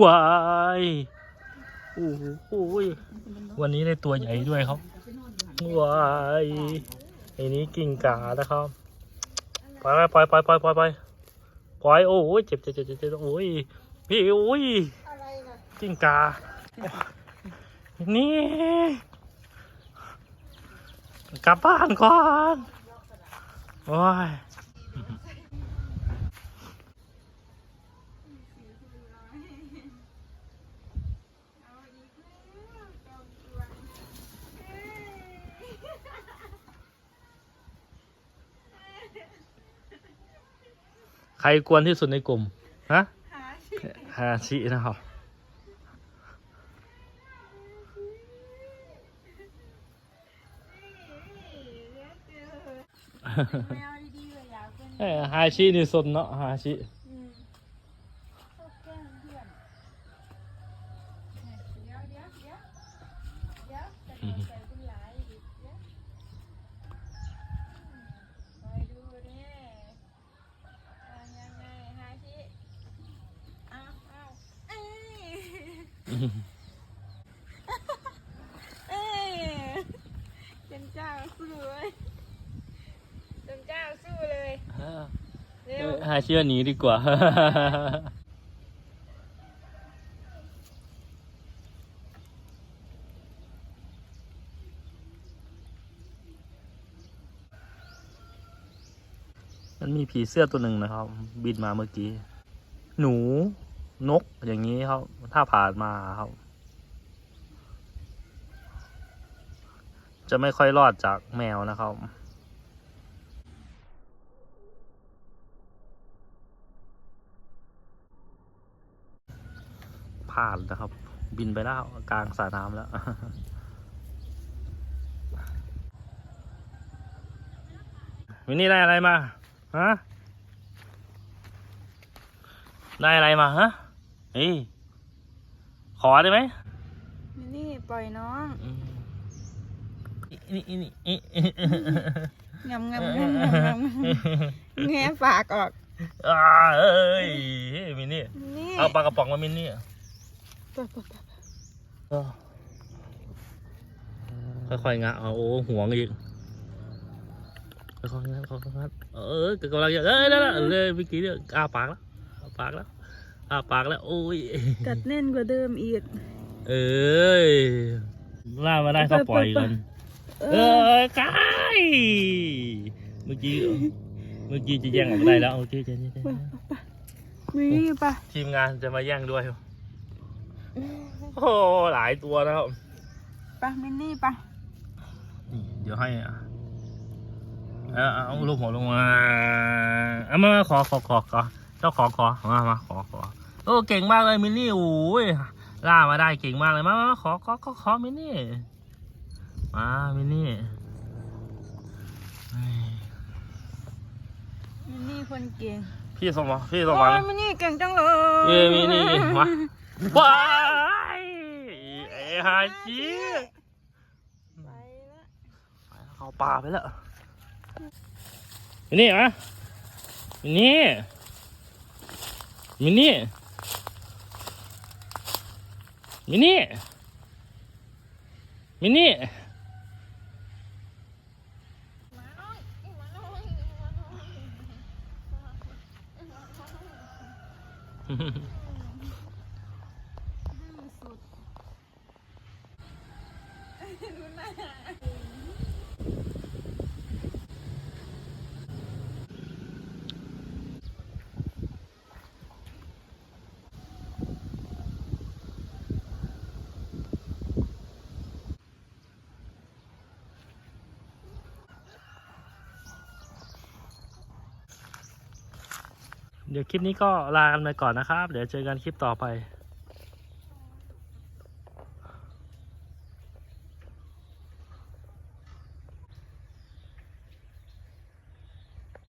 วายโอ้โหวันนี้ได้ตัวใหญ่ด้วยครับวายไอ้นี้กิ่งกานะครับปล่อยโอ้ยเจ็บโอ้ยพี่โอ้ยกิ่งกานี่กลับบ้านก่อนโอ้ยใครกวนที่สุดในกลุ่มฮะฮาชินะครับฮาชินี่สนเนาะฮาชิเป็นเจ้าสู้เลยเป็นเจ้าสู้เลยฮาชิหนีดีกว่ามันมีผีเสื้อตัวหนึ่งนะครับบินมาเมื่อกี้หนูนกอย่างนี้ครับถ้าผ่านมาครับจะไม่ค่อยรอดจากแมวนะครับผ่านนะครับบินไปแล้วกลางสระน้ำแล้ววินนี่ได้อะไรมาฮะได้อะไรมาฮะเฮ้ยขอได้ไหมนี่ปล่อยน้องนี่งำแงะปากออกเอ้ยมินนี่เอาปลากระป๋องมามินนี่ค่อยๆงะเอาโอ้ห่วงอีกค่อยๆงัดกำลังจะได้ละเลยเมื่อกี้เนี่ยอ้าปากแล้วโอ้ยกัดแน่นกว่าเดิมอีกเอ้ยล่ามาได้ก็ปล่อยกันกายเมื่อกี้จะแย่งออกมาได้แล้วโอเคเจนี่มีปะทีมงานจะมาแย่งด้วยโอ้หลายตัวนะครับปะมินนี่ปะเดี๋ยวให้เอาลูกหัวลงมาเอามาขอเจ้าขอมาขอโอ้เก่งมากเลยมินนี่โอ้ยล่ามาได้เก่งมากเลยมาขอมินนี่มามินนี่คนเก่งพี่สมหวังมินนี่เก่งจังเลยมินนี่มาว้ายไอ้ฮาชิไปแล้วเข้าป่าไปแล้วมินนี่มามินนี่มินนี่เดี๋ยวคลิปนี้ก็ลากันไปก่อนนะครับเดี๋ยวเจอกันคลิปต่อไป